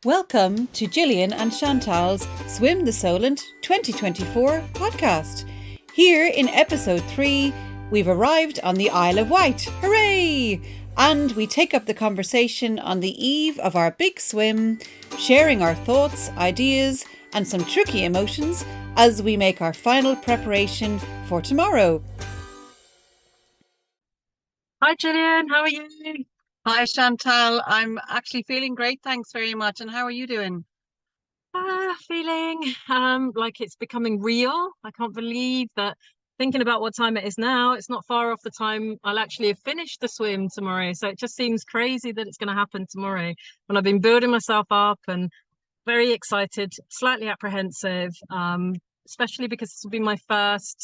Welcome to Gillian and Chantal's Swim the Solent 2024 podcast. Here in episode 3, we've arrived on the Isle of Wight. Hooray! And we take up the conversation on the eve of our big swim, sharing our thoughts, ideas, and some tricky emotions as we make our final preparation for tomorrow. Hi Gillian, how are you? Hi Chantal, I'm actually feeling great, thanks very much. And how are you doing? Feeling like it's becoming real. I can't believe that thinking about what time it is now, it's not far off the time I'll actually have finished the swim tomorrow. So it just seems crazy that it's going to happen tomorrow when I've been building myself up and very excited, slightly apprehensive, especially because this will be my first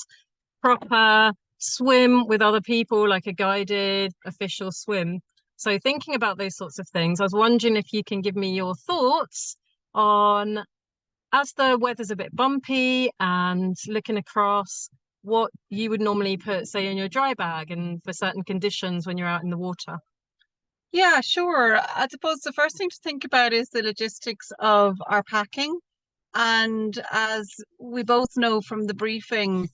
proper swim with other people, like a guided official swim. So thinking about those sorts of things, I was wondering if you can give me your thoughts on, as the weather's a bit bumpy and looking across, what you would normally put, say, in your dry bag and for certain conditions when you're out in the water. Yeah, sure. I suppose the first thing to think about is the logistics of our packing. And as we both know from the briefing,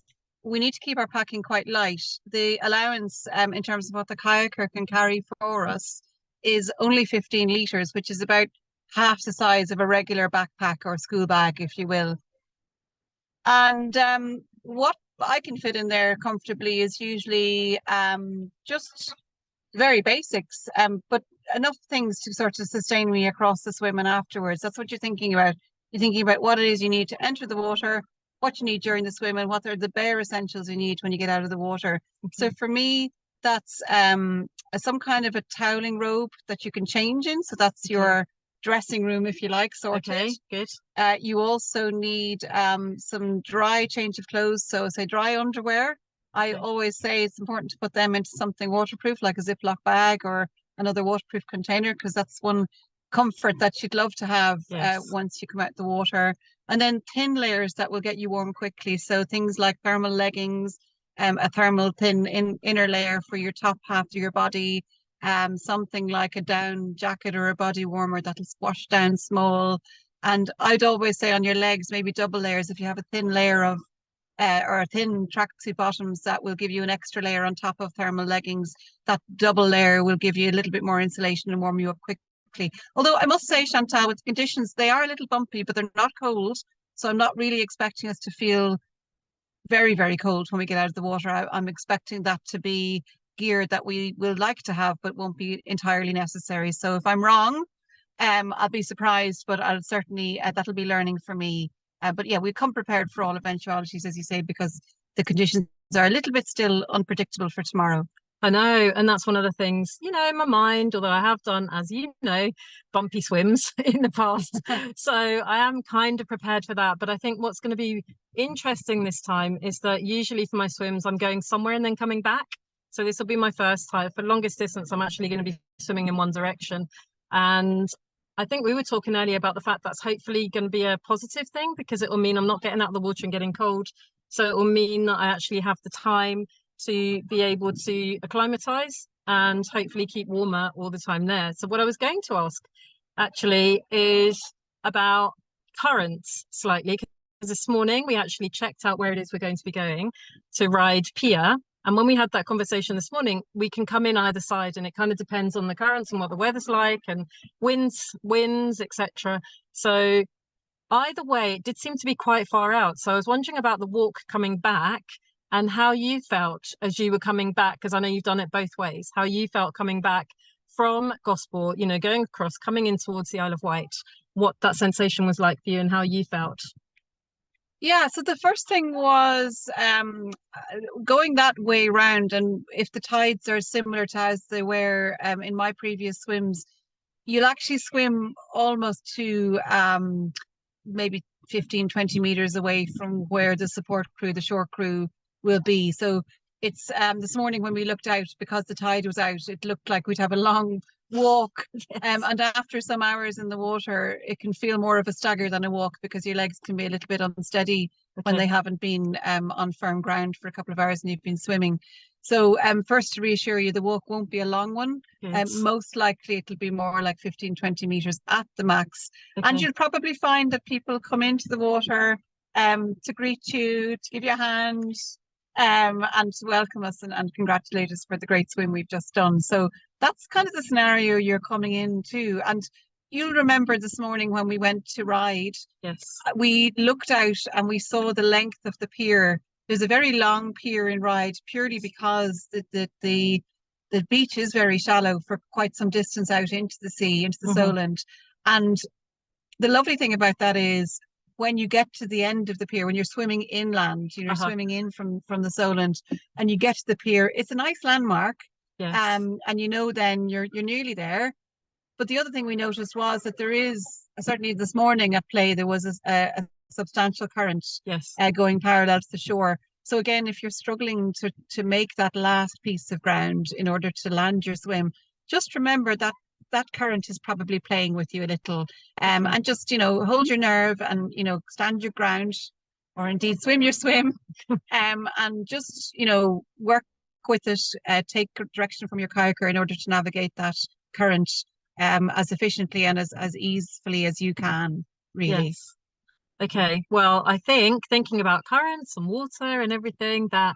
we need to keep our packing quite light. The allowance in terms of what the kayaker can carry for us is only 15 litres, which is about half the size of a regular backpack or school bag, if you will. And what I can fit in there comfortably is usually just very basics, but enough things to sort of sustain me across the swim and afterwards. That's what you're thinking about. You're thinking about what it is you need to enter the water, what you need during the swim, and what are the bare essentials you need when you get out of the water. So for me, that's some kind of a toweling robe that you can change in. So that's your dressing room, if you like, sorted. Okay, good. You also need some dry change of clothes. So say dry underwear. I always say it's important to put them into something waterproof, like a Ziploc bag or another waterproof container, because that's one comfort that you'd love to have once you come out the water. And then thin layers that will get you warm quickly. So things like thermal leggings, a thermal thin inner layer for your top half of your body, something like a down jacket or a body warmer that'll squash down small. And I'd always say on your legs, maybe double layers if you have a thin layer of or a thin tracksuit bottoms that will give you an extra layer on top of thermal leggings. That double layer will give you a little bit more insulation and warm you up quickly. Although I must say, Chantal, with the conditions, they are a little bumpy, but they're not cold. So I'm not really expecting us to feel very, very cold when we get out of the water. I'm expecting that to be gear that we will like to have, but won't be entirely necessary. So if I'm wrong, I'll be surprised, but I'll certainly, that'll be learning for me. But yeah, we come prepared for all eventualities, as you say, because the conditions are a little bit still unpredictable for tomorrow. I know, and that's one of the things, in my mind, although I have done, as you know, bumpy swims in the past. So I am kind of prepared for that. But I think what's going to be interesting this time is that usually for my swims, I'm going somewhere and then coming back. So this will be my first time. For longest distance, I'm actually going to be swimming in one direction. And I think we were talking earlier about the fact that's hopefully going to be a positive thing, because it will mean I'm not getting out of the water and getting cold. So it will mean that I actually have the time to be able to acclimatize and hopefully keep warmer all the time there. So what I was going to ask actually is about currents slightly, because this morning we actually checked out where it is we're going to be going to ride pier. And when we had that conversation this morning, we can come in either side, and it kind of depends on the currents and what the weather's like and winds, etc. So either way, it did seem to be quite far out. So I was wondering about the walk coming back and how you felt as you were coming back, because I know you've done it both ways, how you felt coming back from Gosport, going across, coming in towards the Isle of Wight, what that sensation was like for you and how you felt. Yeah, so the first thing was going that way round, and if the tides are similar to as they were in my previous swims, you'll actually swim almost to maybe 15, 20 meters away from where the support crew, the shore crew, will be. So it's this morning when we looked out, because the tide was out, it looked like we'd have a long walk. And after some hours in the water, it can feel more of a stagger than a walk, because your legs can be a little bit unsteady when they haven't been on firm ground for a couple of hours and you've been swimming. So first, to reassure you, the walk won't be a long one. Most likely it'll be more like 15, 20 meters at the max. Okay. And you'll probably find that people come into the water to greet you, to give you a hand, and to welcome us and congratulate us for the great swim we've just done. So that's kind of the scenario you're coming into. And you'll remember this morning when we went to ride, yes, we looked out and we saw the length of the pier. There's a very long pier in Ryde, purely because the beach is very shallow for quite some distance out into the sea, into the Solent. And the lovely thing about that is when you get to the end of the pier, when you're swimming inland, you're swimming in from the Solent, and you get to the pier, it's a nice landmark. Yes. And then you're nearly there. But the other thing we noticed was that there is, certainly this morning at play, there was a substantial current going parallel to the shore. So again, if you're struggling to make that last piece of ground in order to land your swim, just remember that that current is probably playing with you a little, and just hold your nerve and stand your ground, or indeed swim your swim, and just work with it, take direction from your kayaker in order to navigate that current as efficiently and as easily as you can, really. Yes. Okay, well, I think thinking about currents and water and everything, that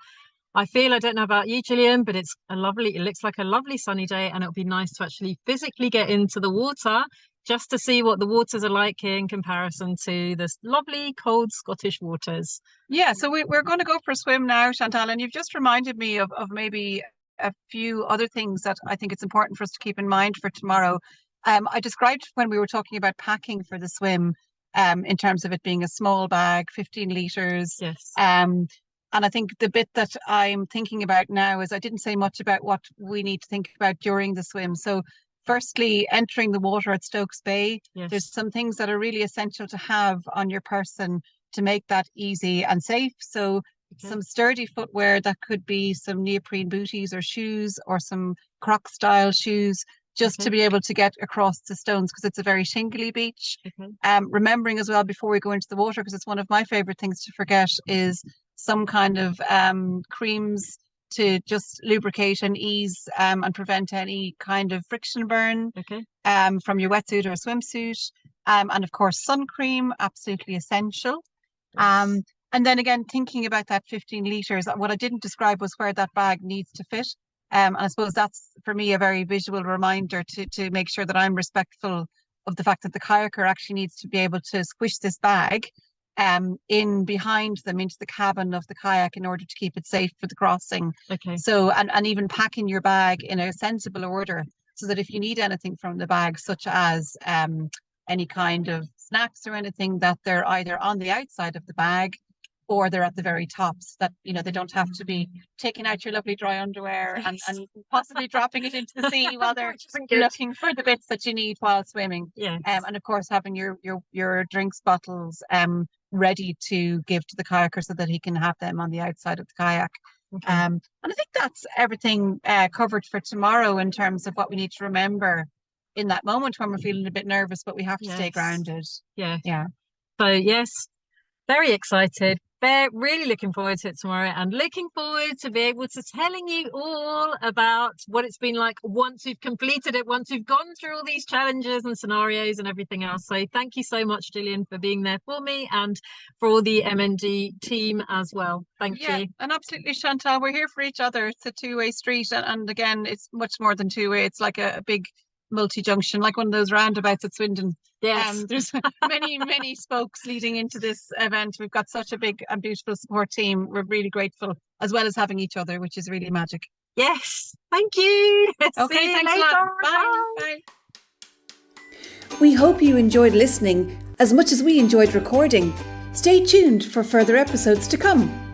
I don't know about you, Gillian, but it looks like a lovely sunny day, and it'll be nice to actually physically get into the water just to see what the waters are like in comparison to this lovely cold Scottish waters. Yeah, so we're going to go for a swim now, Chantal, and you've just reminded me of maybe a few other things that I think it's important for us to keep in mind for tomorrow. I described when we were talking about packing for the swim, in terms of it being a small bag, 15 litres. Yes. And I think the bit that I'm thinking about now is I didn't say much about what we need to think about during the swim. So firstly, entering the water at Stokes Bay, there's some things that are really essential to have on your person to make that easy and safe. So some sturdy footwear, that could be some neoprene booties or shoes, or some Croc style shoes, just to be able to get across the stones, because it's a very shingly beach. Remembering as well, before we go into the water, because it's one of my favorite things to forget, is some kind of creams to just lubricate and ease and prevent any kind of friction burn from your wetsuit or swimsuit. And of course, sun cream, absolutely essential. And then again, thinking about that 15 litres, what I didn't describe was where that bag needs to fit. And I suppose that's, for me, a very visual reminder to make sure that I'm respectful of the fact that the kayaker actually needs to be able to squish this bag in behind them into the cabin of the kayak in order to keep it safe for the crossing. So, and even packing your bag in a sensible order, so that if you need anything from the bag, such as any kind of snacks or anything, that they're either on the outside of the bag or they're at the very tops, that they don't have to be taking out your lovely dry underwear and possibly dropping it into the sea while they're looking for the bits that you need while swimming. And of course, having your drinks bottles ready to give to the kayaker so that he can have them on the outside of the kayak. And I think that's everything covered for tomorrow in terms of what we need to remember in that moment when we're feeling a bit nervous, but we have to stay grounded. So yes, very excited. They're really looking forward to it tomorrow, and looking forward to be able to telling you all about what it's been like once we've completed it, once we've gone through all these challenges and scenarios and everything else. So thank you so much, Gillian, for being there for me and for all the MND team as well. Thank you. And absolutely, Chantal, we're here for each other. It's a two-way street, and again, it's much more than two-way. It's like a big multi-junction, like one of those roundabouts at Swindon. There's many spokes leading into this event. We've got such a big and beautiful support team. We're really grateful, as well as having each other, which is really magic. Yes, thank you. Okay, thanks a lot. Bye. We hope you enjoyed listening as much as we enjoyed recording. Stay tuned for further episodes to come.